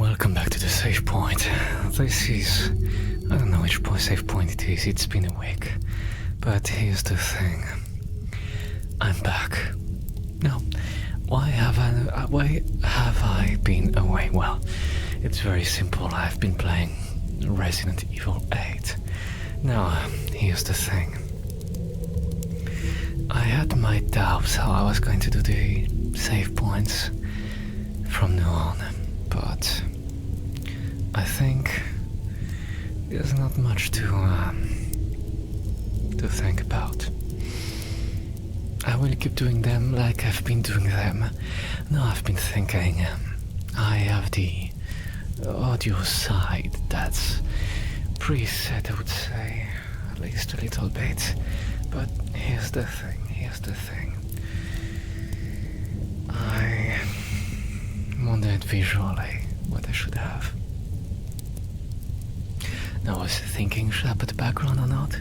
Welcome back to the save point. This is... I don't know which save point it is, it's been a week. But here's the thing. I'm back. Now, why have I been away? Well, it's very simple. I've been playing Resident Evil 8. Now, here's the thing. I had my doubts how I was going to do the save points from now on, but I think there's not much to think about. I will keep doing them like I've been doing them. Now I've been thinking, I have the audio side that's preset, I would say, at least a little bit. But here's the thing. I wondered visually what I should have. Now I was thinking, should I put a background or not?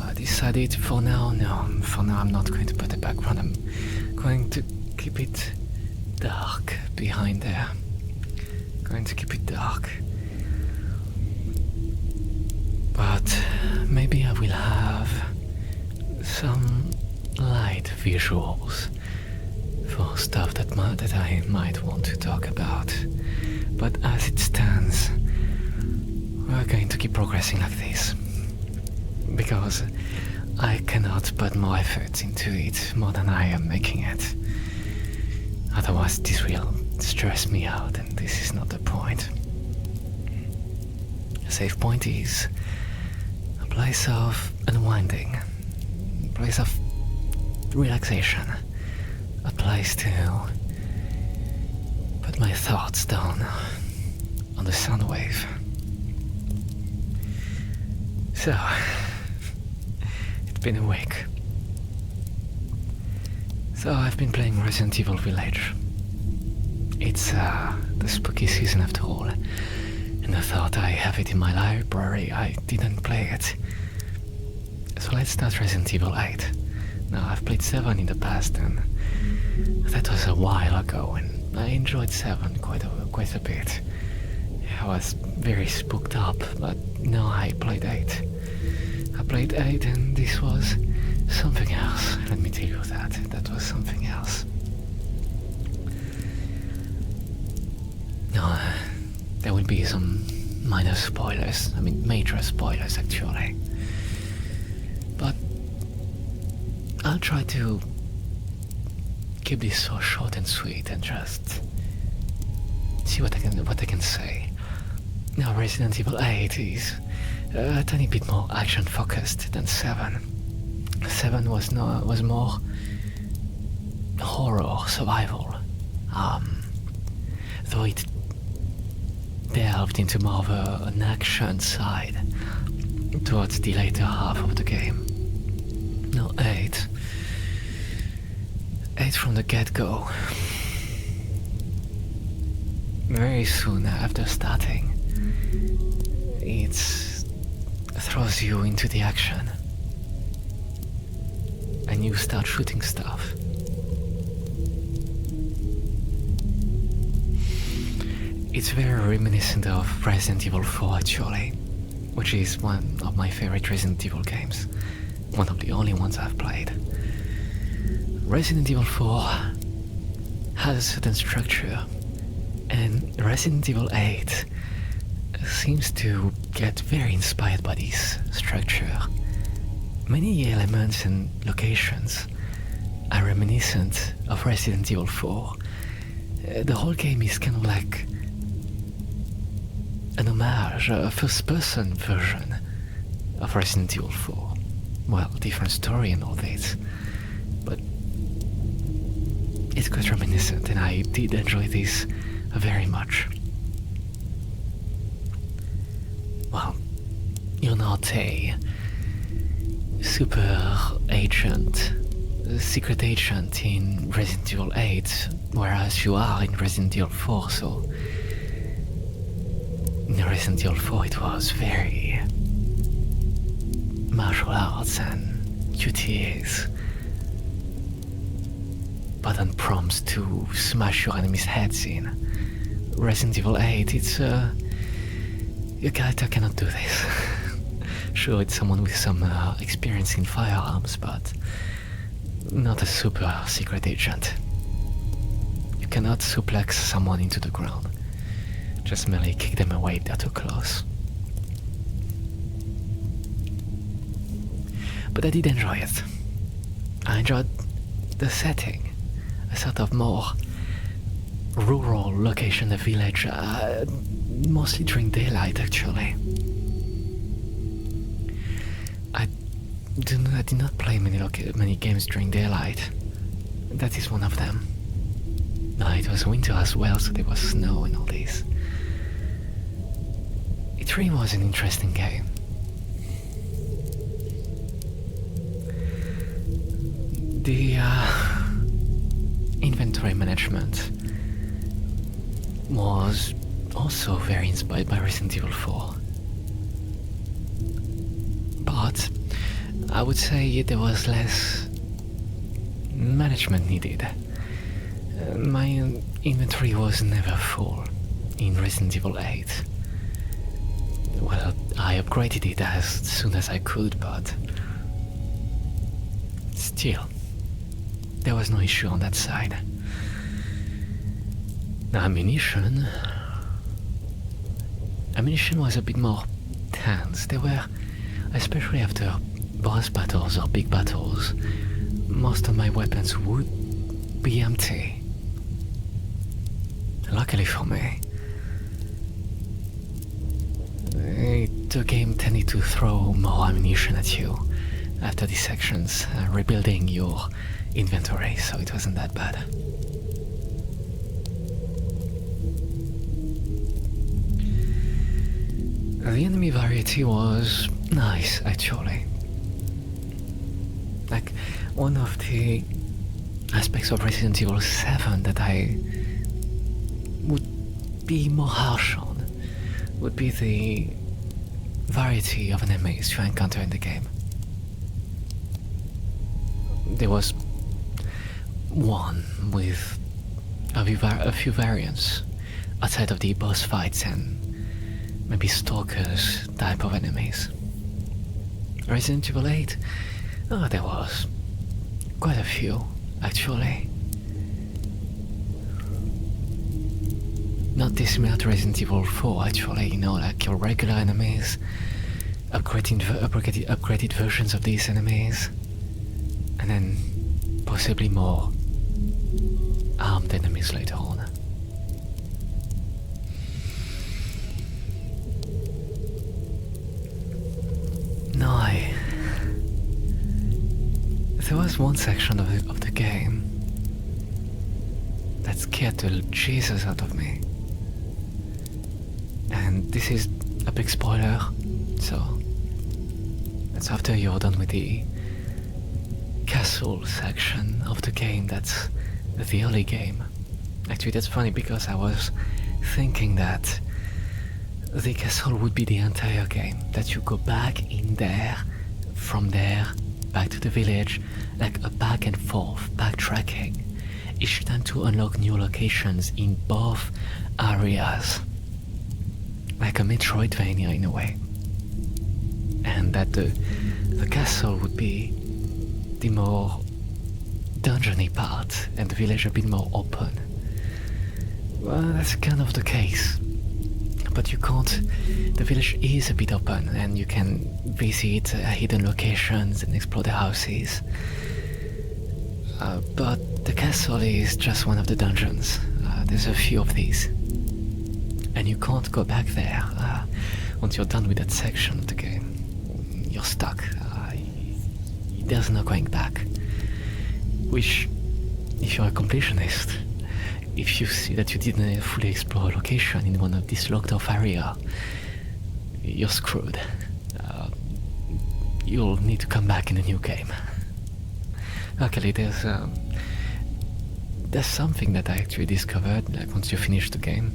I decided for now, no. For now I'm not going to put a background. I'm going to keep it dark behind there. Going to keep it dark. But maybe I will have some light visuals for stuff that I might want to talk about. But as it stands, we're going to keep progressing like this. Because I cannot put more effort into it more than I am making it. Otherwise this will stress me out, and this is not the point. A save point is a place of unwinding, a place of relaxation, a place to put my thoughts down on the sound wave. So, it's been a week. So I've been playing Resident Evil Village. It's the spooky season after all, and I thought I have it in my library. I didn't play it. So let's start Resident Evil 8. Now I've played 7 in the past, and that was a while ago, and I enjoyed 7 quite a bit. I was very spooked up, but no, I played 8. I played 8 and this was something else. Let me tell you that was something else. Now, there will be some minor spoilers, major spoilers actually. But I'll try to keep this so short and sweet and just see what I can say. Now, Resident Evil 8 is a tiny bit more action focused than 7. 7 was more horror, survival, though it delved into more of an action side towards the later half of the game. Now 8 from the get-go, very soon after starting, it throws you into the action and you start shooting stuff. It's very reminiscent of Resident Evil 4 actually, which is one of my favorite Resident Evil games, one of the only ones I've played. Resident Evil 4 has a certain structure, and Resident Evil 8 seems to get very inspired by this structure. Many elements and locations are reminiscent of Resident Evil 4. The whole game is kind of like an homage, a first-person version of Resident Evil 4. Well, different story and all this, but it's quite reminiscent, and I did enjoy this very much. Well, you're not a super agent, a secret agent in Resident Evil 8, whereas you are in Resident Evil 4, so in Resident Evil 4 it was very martial arts and QTAs, button prompts to smash your enemies' heads in, Resident Evil 8, it's your character cannot do this. Sure, it's someone with some experience in firearms, but not a super secret agent. You cannot suplex someone into the ground. Just merely kick them away if they're too close. But I did enjoy it. I enjoyed the setting, a sort of more rural location, a village, mostly during daylight actually. I did not play many games during daylight. That is one of them. It was winter as well, so there was snow and all this. It really was an interesting game. The inventory management was also very inspired by Resident Evil 4. But I would say there was less management needed. My inventory was never full in Resident Evil 8. Well, I upgraded it as soon as I could, but still, there was no issue on that side. Ammunition was a bit more tense. There were, especially after boss battles or big battles, most of my weapons would be empty. Luckily for me, the game tended to throw more ammunition at you after these sections, rebuilding your inventory, so it wasn't that bad. The enemy variety was nice, actually. Like, one of the aspects of Resident Evil 7 that I would be more harsh on would be the variety of enemies you encounter in the game. There was one with a few variants outside of the boss fights and maybe stalkers type of enemies. Resident Evil 8, there was quite a few, actually. Not dissimilar to Resident Evil 4, actually, like your regular enemies, upgraded versions of these enemies, and then possibly more armed enemies later on. There was one section of the game that scared the Jesus out of me. And this is a big spoiler, so that's after you're done with the castle section of the game. That's the early game. Actually, that's funny because I was thinking that the castle would be the entire game, that you go back in there, from there, back to the village, like a back and forth, backtracking, each time to unlock new locations in both areas, like a Metroidvania in a way. And that the castle would be the more dungeony part, and the village a bit more open. Well, that's kind of the case. But you can't. The village is a bit open, and you can visit hidden locations and explore the houses. But the castle is just one of the dungeons. There's a few of these, and you can't go back there once you're done with that section of the game. You're stuck. There's no going back. Which, if you're a completionist, if you see that you didn't fully explore a location in one of these locked off area, you're screwed. You'll need to come back in a new game. Luckily, there's something that I actually discovered, like once you finish the game,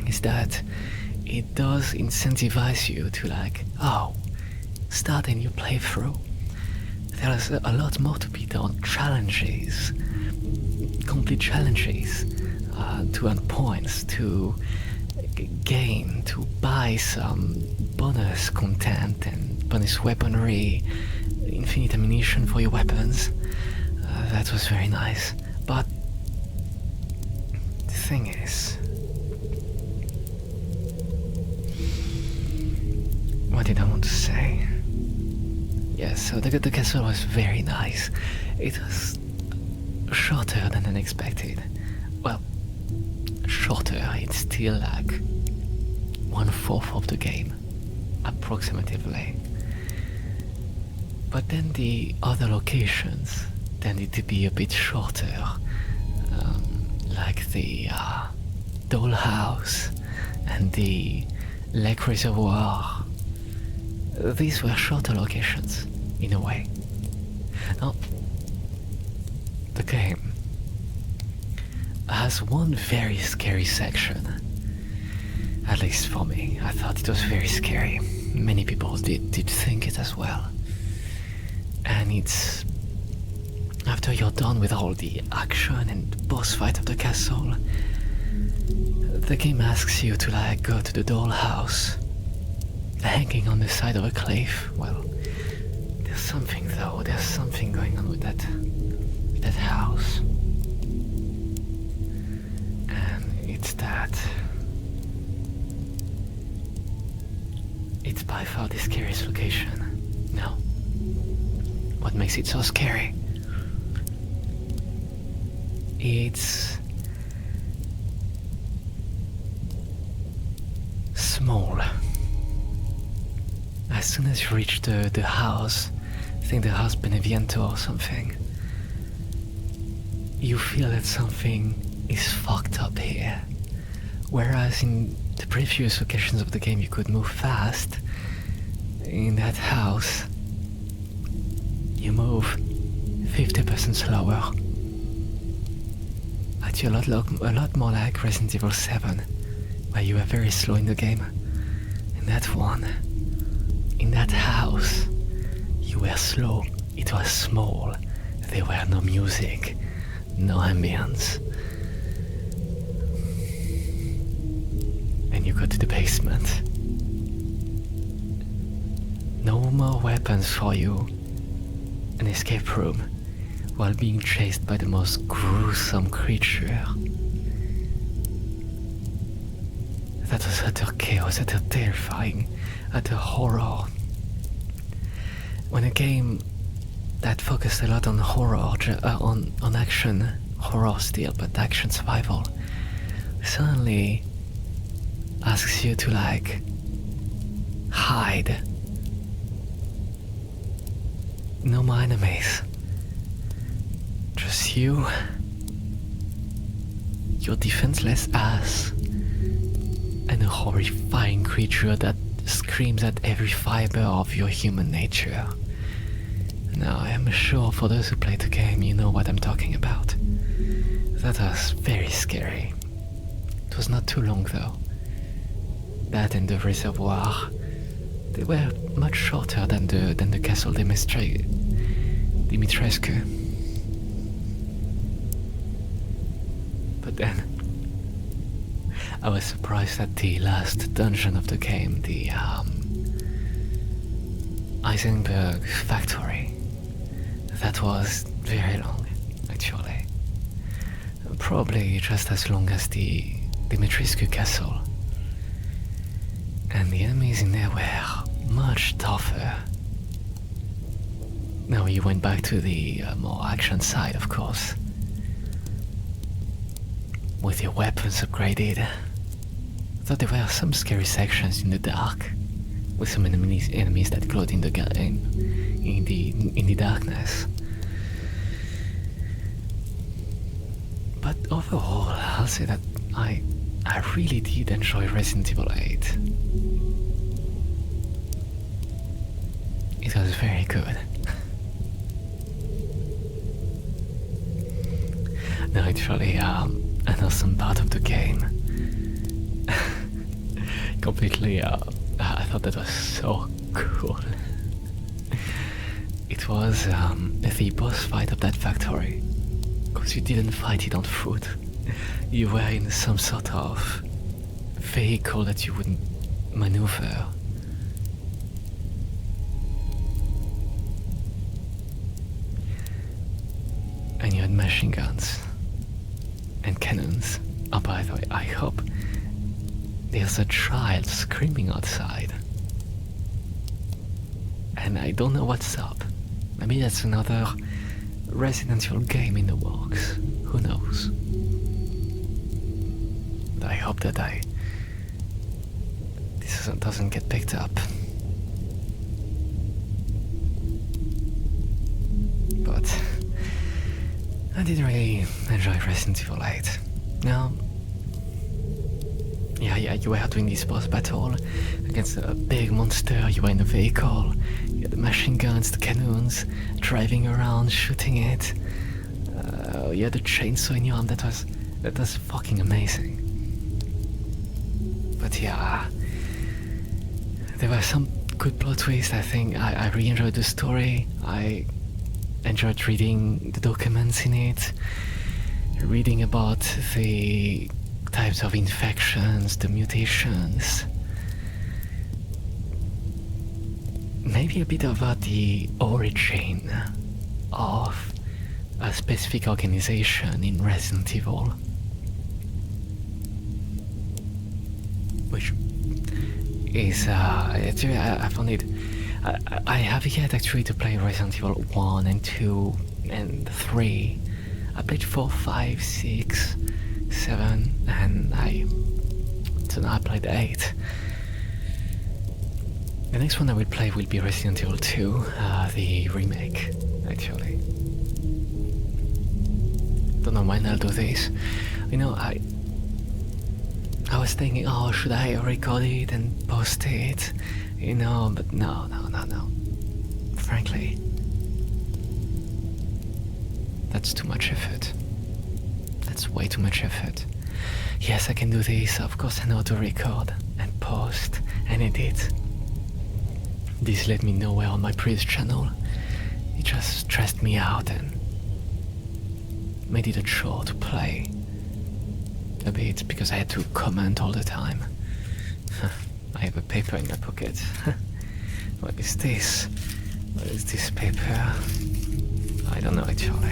is that it does incentivize you to start a new playthrough. There's a lot more to be done. Challenges, complete challenges, to earn points, to gain, to buy some bonus content and bonus weaponry, infinite ammunition for your weapons. That was very nice. But the thing is, what did I want to say? Yes, so the castle was very nice. It was shorter than unexpected. Well, shorter, it's still like 1/4 of the game, approximately. But then the other locations tended to be a bit shorter, like the dollhouse and the lake reservoir. These were shorter locations, in a way. Now, the game has one very scary section. At least for me, I thought it was very scary. Many people did think it as well. And it's after you're done with all the action and boss fight of the castle, the game asks you to like go to the dollhouse, hanging on the side of a cliff. Well, there's something though. There's something going on with that house, and it's that. It's by far the scariest location. Now, what makes it so scary? It's small. As soon as you reach the house, I think the house Beneviento or something, you feel that something is fucked up here. Whereas in the previous locations of the game you could move fast, in that house you move 50% slower. Actually a lot more like Resident Evil 7, where you were very slow in the game. In that one, in that house, you were slow, it was small, there were no music, no ambience. And you go to the basement. No more weapons for you. An escape room, while being chased by the most gruesome creature. That was utter chaos, utter terrifying, utter horror. When a game that focused a lot on horror, on action, horror still, but action survival, suddenly asks you to like hide. No more enemies. Just you, your defenseless ass, and a horrifying creature that screams at every fiber of your human nature. Now, I am sure for those who played the game, you know what I'm talking about. That was very scary. It was not too long though. That and the reservoir, they were much shorter than the castle Dimitrescu. But then, I was surprised at the last dungeon of the game, the Eisenberg factory. That was very long, actually. Probably just as long as the Dimitrescu castle. And the enemies in there were much tougher. Now you went back to the more action side, of course. With your weapons upgraded. I thought there were some scary sections in the dark, with some enemies that glowed in the darkness. But overall, I'll say that I really did enjoy Resident Evil 8. It was very good. No, actually, an awesome part of the game. Completely, I thought that was so cool. It was the boss fight of that factory, because you didn't fight it on foot. you were in some sort of vehicle that you would maneuver. And you had machine guns and cannons. Oh, by the way, I hope there's a child screaming outside. And I don't know what's up. Maybe that's another Resident Evil game in the works. Who knows? But I hope that this doesn't get picked up. But I did really enjoy Resident Evil 8. Now, yeah, you were doing this boss battle against a big monster, you were in a vehicle, you had the machine guns, the cannons, driving around, shooting it, you had a chainsaw in your arm, that was fucking amazing. But yeah, there were some good plot twists, I think. I really enjoyed the story, I enjoyed reading the documents in it, reading about the types of infections, the mutations. Maybe a bit about the origin of a specific organization in Resident Evil. Which is, actually, I found it. I have yet actually to play Resident Evil 1 and 2 and 3. I played 4, 5, 6, 7, and I played 8. The next one I will play will be Resident Evil 2, the remake, actually. Don't know when I'll do this. You know, I was thinking, oh, should I record it and post it? You know, but no. Frankly, that's too much effort. That's way too much effort. Yes, I can do this. Of course, I know how to record and post and edit. This led me nowhere on my previous channel. It just stressed me out and made it a chore to play a bit because I had to comment all the time. I have a paper in my pocket. What is this? What is this paper? I don't know actually.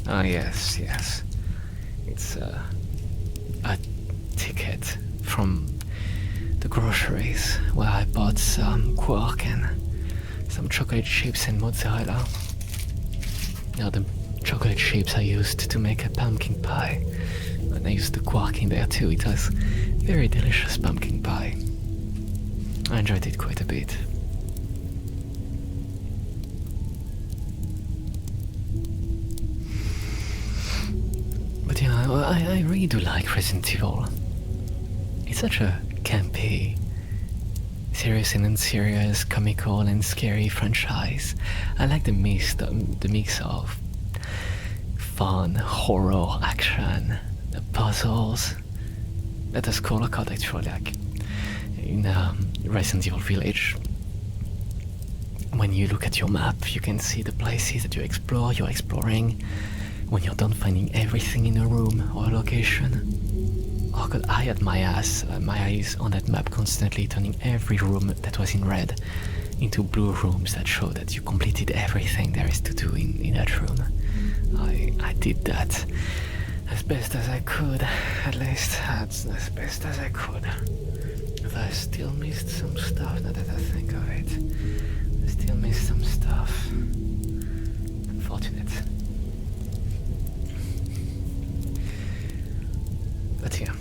Oh yes. It's a ticket from the groceries where I bought some quark and some chocolate chips and mozzarella. Now the chocolate chips I used to make a pumpkin pie. And I used the quark in there too. It was very delicious pumpkin pie. I enjoyed it quite a bit. But yeah, I really do like Resident Evil. It's such a campy, serious and unserious, comical and scary franchise. I like the mix of fun, horror, action, the puzzles. That is cool. I actually like in Resident Evil Village. When you look at your map, you can see the places that you explore. You're exploring. When you're done finding everything in a room or a location. Oh god, I had my eyes on that map constantly, turning every room that was in red into blue rooms that show that you completed everything there is to do in that room. I did that as best as I could, at least as best as I could. But I still missed some stuff now that I think of it. I still missed some stuff. Unfortunate. But yeah,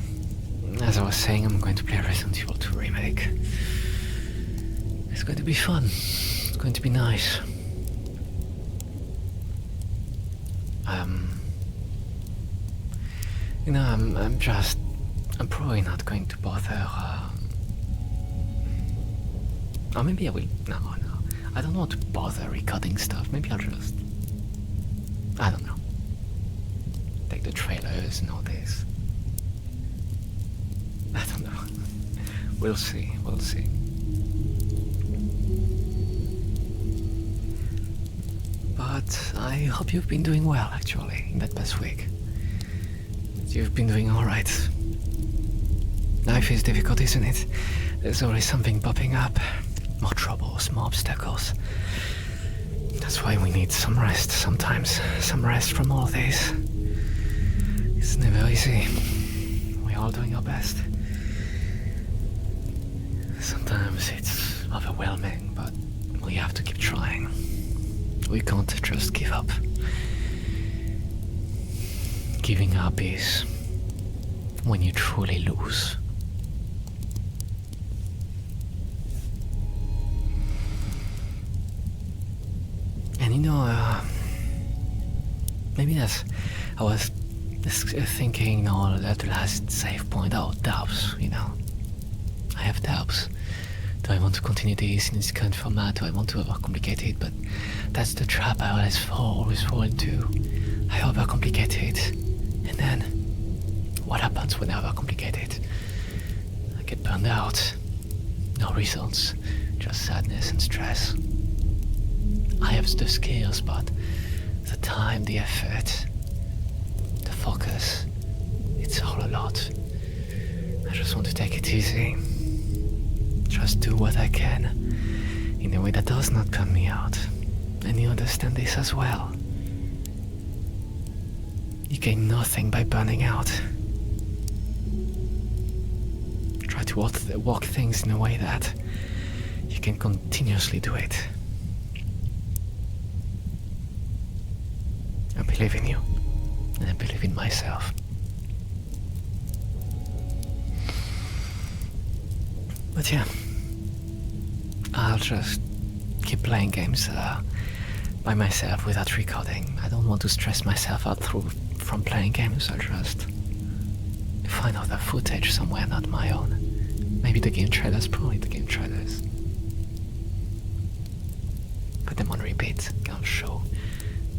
as I was saying, I'm going to play Resident Evil 2 Remake. It's going to be fun. It's going to be nice. You know, I'm probably not going to bother, or maybe I will, no, I don't want to bother recording stuff, maybe I'll just, I don't know, take the trailers and all this. I don't know, we'll see. But I hope you've been doing well, actually, in that past week. you've been doing alright. Life is difficult, isn't it? There's always something popping up. More troubles, more obstacles. That's why we need some rest sometimes. Some rest from all this. It's never easy. We're all doing our best. Sometimes it's overwhelming, but we have to keep trying. We can't just give up. Giving up is when you truly lose. And maybe that's, I was thinking all at the last save point, doubts, I have doubts. Do I want to continue this in this current format? Do I want to overcomplicate it? But that's the trap I always fall into. I overcomplicate it. And then, what happens when I overcomplicate it? I get burned out. No results. Just sadness and stress. I have the skills, but the time, the effort, the focus, it's all a lot. I just want to take it easy. Just do what I can in a way that does not burn me out. And you understand this as well. You gain nothing by burning out. Try to walk things in a way that you can continuously do it. I believe in you, and I believe in myself. But yeah, I'll just keep playing games by myself without recording. I don't want to stress myself out from playing games. I'll just find other footage somewhere not my own. Maybe the game trailers, probably the game trailers. Put them on repeat, kind of show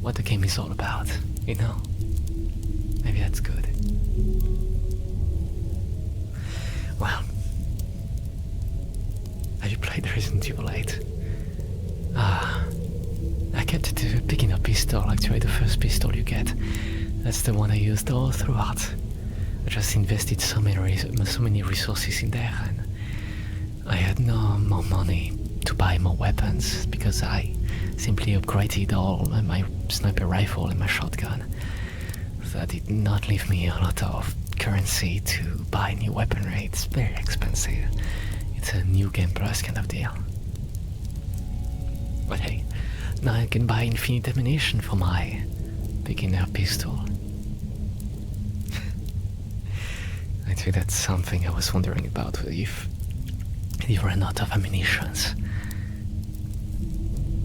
what the game is all about, Maybe that's good. Well, have you played Resident Evil 8? I kept it to picking a pistol, actually the first pistol you get. That's the one I used all throughout. I just invested so many resources in there, and I had no more money to buy more weapons because I simply upgraded all my sniper rifle and my shotgun. That did not leave me a lot of currency to buy new weaponry. It's very expensive. It's a new game plus kind of deal. But hey, now I can buy infinite ammunition for my beginner pistol. Actually, that's something I was wondering about. If you ran out of ammunitions,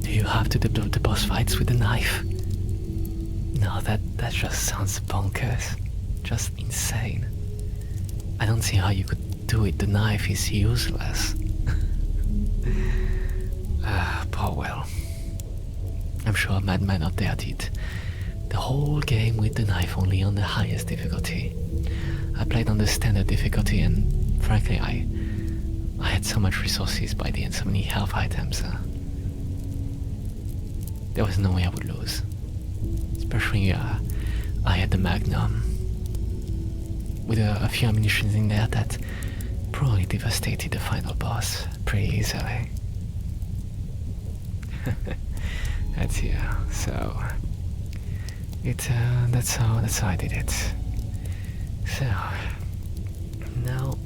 do you have to do the boss fights with a knife? No, that just sounds bonkers. Just insane. I don't see how you could do it. The knife is useless. Poor well. I'm sure a madman out there did the whole game with the knife only on the highest difficulty. I played on the standard difficulty, and frankly, I had so much resources by the end, so many health items. There was no way I would lose. Especially, I had the Magnum with a few ammunitions in there that probably devastated the final boss pretty easily. That's yeah. So that's how I did it. So no.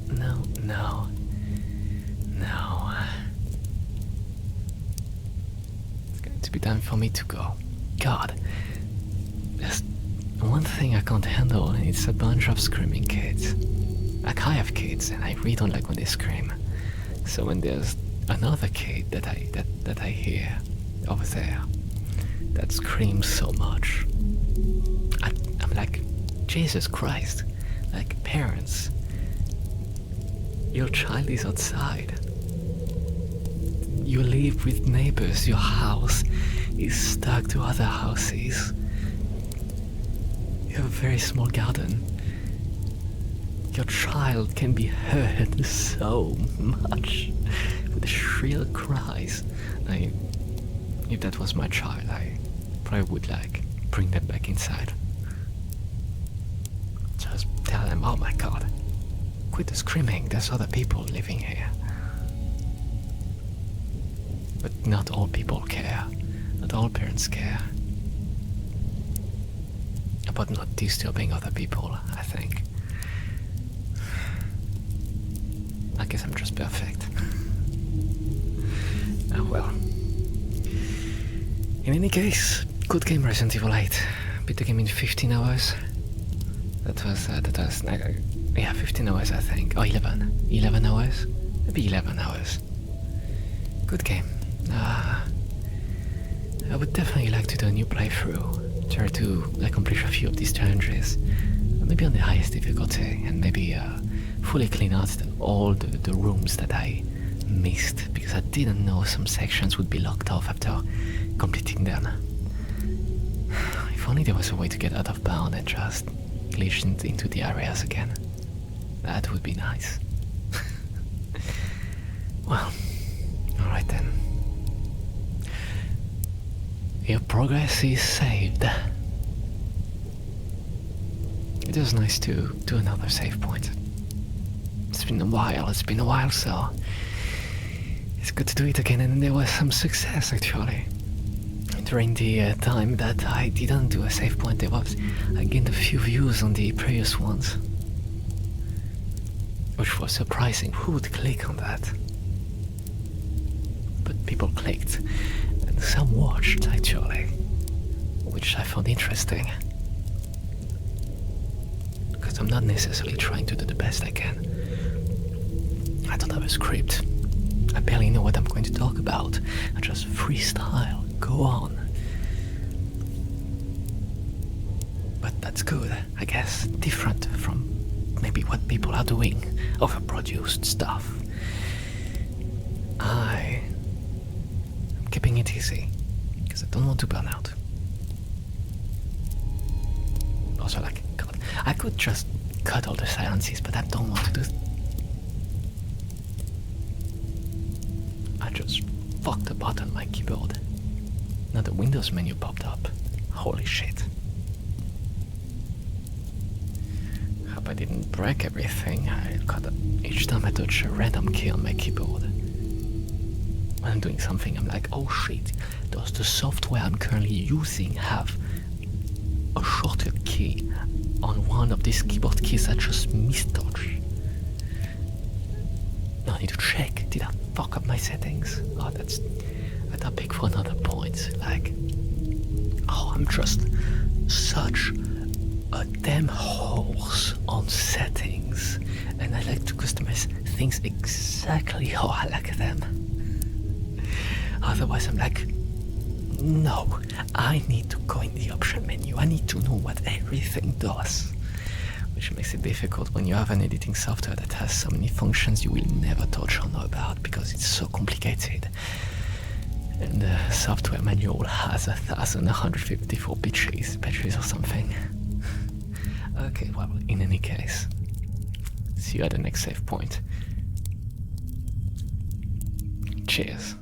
It's going to be time for me to go. God, there's one thing I can't handle, and it's a bunch of screaming kids. Like, I have kids, and I really don't like when they scream. So when there's another kid that I hear over there that screams so much, I'm like, Jesus Christ! Like, parents, your child is outside. You live with neighbors. Your house is stuck to other houses. You have a very small garden. Your child can be heard so much with shrill cries. If that was my child, I probably would bring them back inside. Just tell them, oh my god, quit the screaming, there's other people living here. But not all people care. Not all parents care. About not disturbing other people, I think. I guess I'm just perfect. Oh well. In any case, good game, Resident Evil 8. Beat the game in 15 hours. That was 15 hours I think. Oh, 11. 11 hours? Maybe 11 hours. Good game. I would definitely like to do a new playthrough. Try to accomplish a few of these challenges. Maybe on the highest difficulty, and maybe fully clean out all the rooms that I missed, because I didn't know some sections would be locked off after completing them. If only there was a way to get out of bound and just glitch into the areas again. That would be nice. Well, alright then. Your progress is saved. It was nice to do another save point. It's been a while, so it's good to do it again, and there was some success actually. During the time that I didn't do a save point, I gained a few views on the previous ones, which was surprising. Who would click on that? But people clicked, and some watched actually, which I found interesting. Because I'm not necessarily trying to do the best I can. I don't have a script. I barely know what I'm going to talk about. I just freestyle, go on. But that's good, I guess. Different from maybe what people are doing. Overproduced stuff. I'm keeping it easy, because I don't want to burn out. Also, like, God, I could just cut all the silences, but I don't want to do. I just fucked about on my keyboard. Now the Windows menu popped up. Holy shit. Hope I didn't break everything. Each time I touch a random key on my keyboard. When I'm doing something, I'm like, oh shit, does the software I'm currently using have a shortcut key on one of these keyboard keys I just mistouched? No, I need to check. Did I fuck up my settings? Oh, that's a topic for another point. Like, oh, I'm just such a damn horse on settings, and I like to customize things exactly how I like them. Otherwise, I'm like, no, I need to go in the option menu. I need to know what everything does. Which makes it difficult when you have an editing software that has so many functions you will never touch or know about, because it's so complicated. And the software manual has 1,154 pages or something. Okay, well, in any case, see you at the next save point. Cheers.